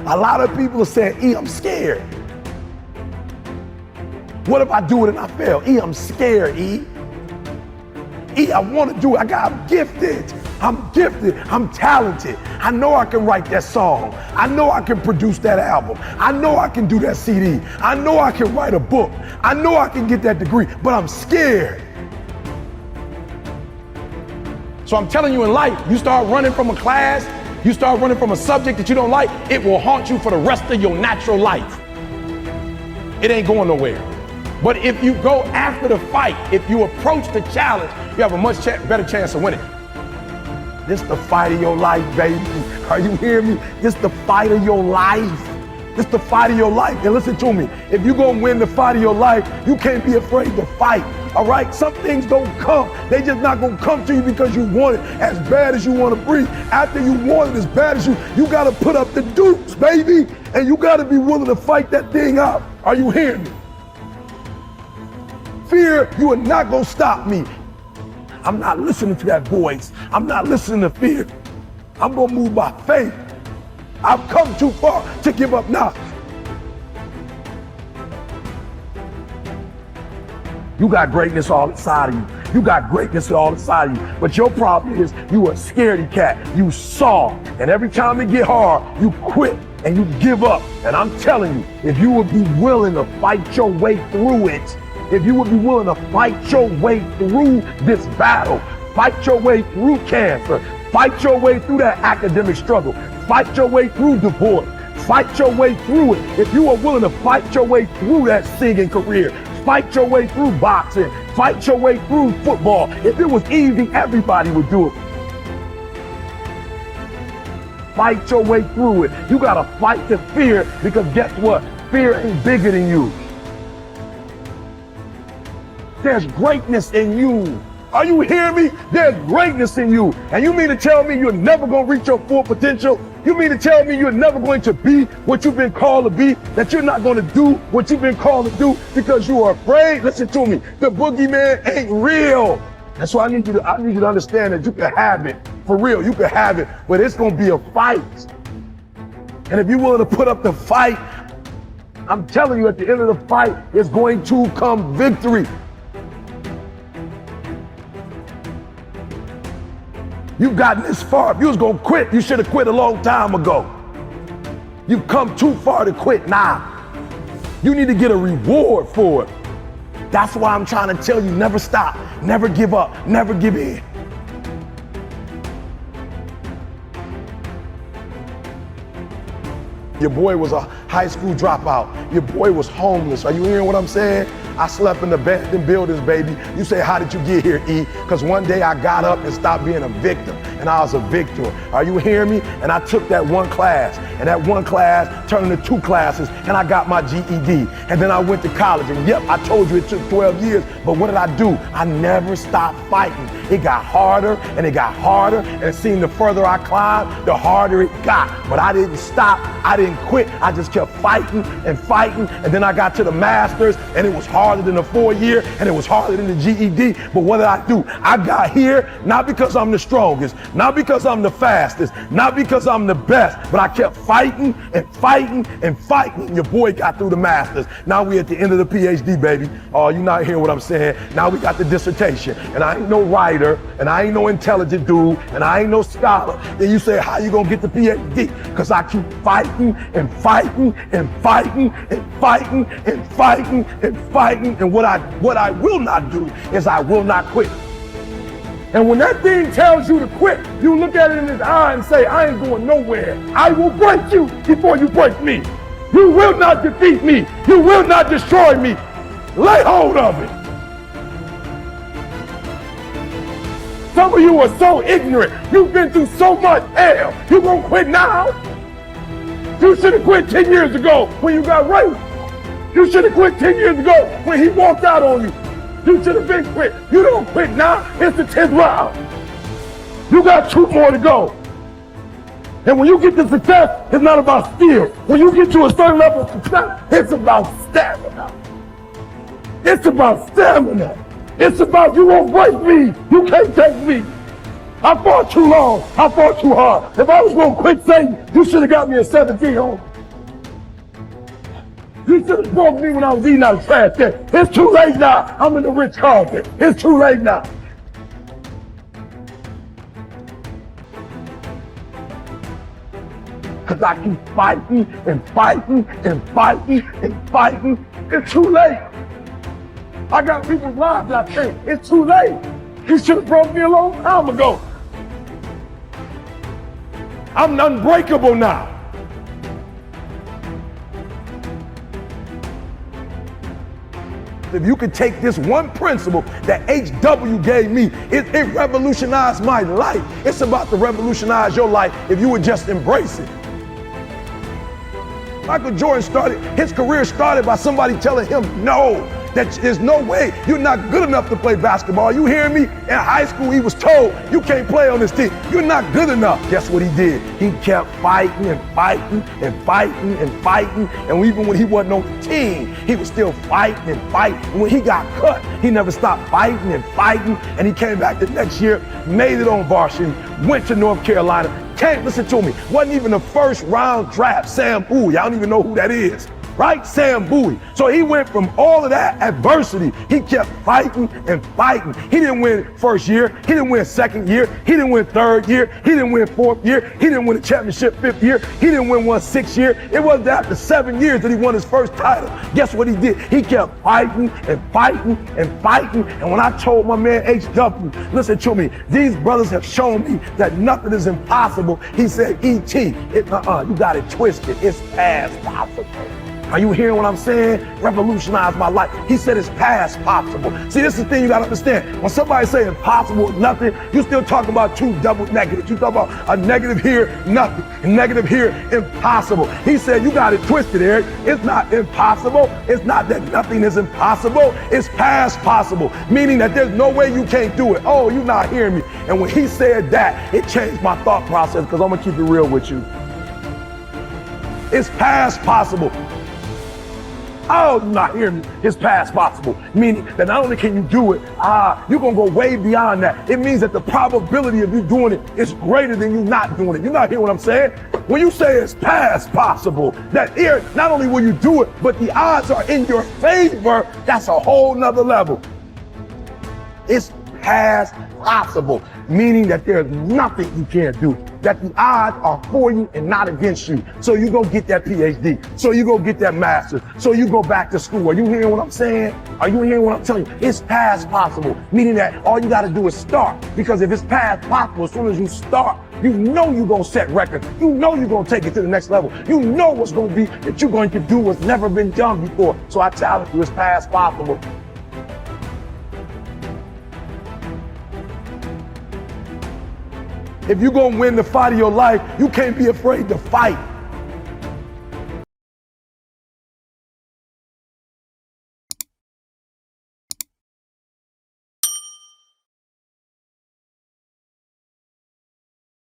A lot of people are saying, E, I'm scared. What if I do it and I fail? E, I'm scared, E. E, I want to do it. I'm gifted. I'm talented. I know I can write that song. I know I can produce that album. I know I can do that CD. I know I can write a book. I know I can get that degree, but I'm scared. So I'm telling you, in life, you start running from a class, you start running from a subject that you don't like, it will haunt you for the rest of your natural life. It ain't going nowhere. But if you go after the fight, if you approach the challenge, you have a much better chance of winning. This the fight of your life, baby. Are you hearing me? This the fight of your life. This the fight of your life. And listen to me, if you're gonna win the fight of your life, you can't be afraid to fight, all right? Some things don't come. They just not gonna come to you because you want it as bad as you wanna breathe. After you want it as bad as you gotta put up the dukes, baby. And you gotta be willing to fight that thing out. Are you hearing me? Fear, you are not gonna stop me. I'm not listening to that voice. I'm not listening to fear. I'm gonna move by faith. I've come too far to give up now. You got greatness all inside of you. You got greatness all inside of you. But your problem is you a scaredy cat. You soft. And every time it get hard, you quit and you give up. And I'm telling you, if you would be willing to fight your way through it, if you would be willing to fight your way through this battle, fight your way through cancer, fight your way through that academic struggle, fight your way through divorce, fight your way through it. If you are willing to fight your way through that singing career, fight your way through boxing, fight your way through football. If it was easy, everybody would do it. Fight your way through it. You gotta fight the fear, because guess what? Fear ain't bigger than you. There's greatness in you. Are you hearing me? There's greatness in you. And you mean to tell me you're never gonna reach your full potential? You mean to tell me you're never going to be what you've been called to be? That you're not gonna do what you've been called to do because you are afraid? Listen to me, the boogeyman ain't real. That's why I need you to understand that you can have it. For real, you can have it, but it's gonna be a fight. And if you're willing to put up the fight, I'm telling you, at the end of the fight, it's going to come victory. You've gotten this far. If you was gonna quit, you should have quit a long time ago. You've come too far to quit now. You need to get a reward for it. That's why I'm trying to tell you, never stop, never give up, never give in. Your boy was a high school dropout. Your boy was homeless. Are you hearing what I'm saying? I slept in abandoned buildings, baby. You say, how did you get here, E? Because one day I got up and stopped being a victim, and I was a victor. Are you hearing me? And I took that one class, and that one class turned into 2 classes, and I got my GED. And then I went to college, and yep, I told you it took 12 years, but what did I do? I never stopped fighting. It got harder, and it got harder, and it seemed the further I climbed, the harder it got. But I didn't stop, I didn't quit, I just kept fighting, and then I got to the master's, and it was harder than the 4-year, and it was harder than the GED. But what did I do? I got here not because I'm the strongest, not because I'm the fastest, not because I'm the best, but I kept fighting and fighting and fighting. Your boy got through the master's. Now we at the end of the PhD, baby. Oh, you not hearing what I'm saying? Now we got the dissertation, and I ain't no writer, and I ain't no intelligent dude, and I ain't no scholar. Then you say, how you gonna get the PhD? Because I keep fighting and fighting and fighting and fighting and fighting and fighting. And what I will not do is I will not quit. And when that thing tells you to quit, you look at it in his eye and say, I ain't going nowhere. I will break you before you break me. You will not defeat me. You will not destroy me. Lay hold of it. Some of you are so ignorant. You've been through so much hell. You gonna quit now? You should have quit 10 years ago when you got raped. You should have quit 10 years ago when he walked out on you. You should have been quit. You don't quit now. It's the 10th round. You got 2 more to go. And when you get to success, it's not about skill. When you get to a certain level of success, it's about stamina. It's about stamina. It's about you won't break me. You can't take me. I fought too long. I fought too hard. If I was going to quit saying, you should have got me a 17 home. You should have broke me when I was eating out of trash can. It's too late now. I'm in the Ritz Carlton. It's too late now. Because I keep fighting and fighting and fighting and fighting. It's too late. I got people's lives I think. It's too late. You should have broke me a long time ago. I'm unbreakable now. If you could take this one principle that HW gave me, it revolutionized my life. It's about to revolutionize your life if you would just embrace it. Michael Jordan his career started by somebody telling him no, that there's no way, you're not good enough to play basketball. You hearing me? In high school, he was told, you can't play on this team. You're not good enough. Guess what he did? He kept fighting and fighting and fighting and fighting. And even when he wasn't on the team, he was still fighting and fighting. And when he got cut, he never stopped fighting and fighting. And he came back the next year, made it on varsity, went to North Carolina. Can't listen to me. Wasn't even the first round draft, Sam Bowie. I don't even know who that is. Right? Sam Bowie. So he went from all of that adversity. He kept fighting and fighting. He didn't win first year. He didn't win second year. He didn't win third year. He didn't win fourth year. He didn't win a championship fifth year. He didn't win one sixth year. It wasn't after 7 years that he won his first title. Guess what he did? He kept fighting and fighting and fighting. And when I told my man HW, listen to me, these brothers have shown me that nothing is impossible. He said, E.T., you got it twisted. It's past possible. Are you hearing what I'm saying? Revolutionize my life. He said it's past possible. See, this is the thing you gotta understand. When somebody say impossible, nothing, you still talking about two double negatives. You talk about a negative here, nothing, a negative here, impossible. He said you got it twisted, Eric. It's not impossible. It's not that nothing is impossible. It's past possible, meaning that there's no way you can't do it. Oh, you're not hearing me. And when he said that, it changed my thought process, because I'm gonna keep it real with you. It's past possible. Oh, you're not hearing me. It's past possible. Meaning that not only can you do it, you're going to go way beyond that. It means that the probability of you doing it is greater than you not doing it. You're not hearing what I'm saying? When you say it's past possible, that here, not only will you do it, but the odds are in your favor, that's a whole nother level. It's past possible, meaning that there's nothing you can't do, that the odds are for you and not against you. So you go get that PhD, so you go get that master's, so you go back to school. Are you hearing what I'm saying? Are you hearing what I'm telling you? It's past possible, meaning that all you got to do is start, because if it's past possible, as soon as you start, you know you're going to set records. You know you're going to take it to the next level. You know what's going to be that you're going to do what's never been done before. So I challenge you, it's past possible. If you're going to win the fight of your life, you can't be afraid to fight.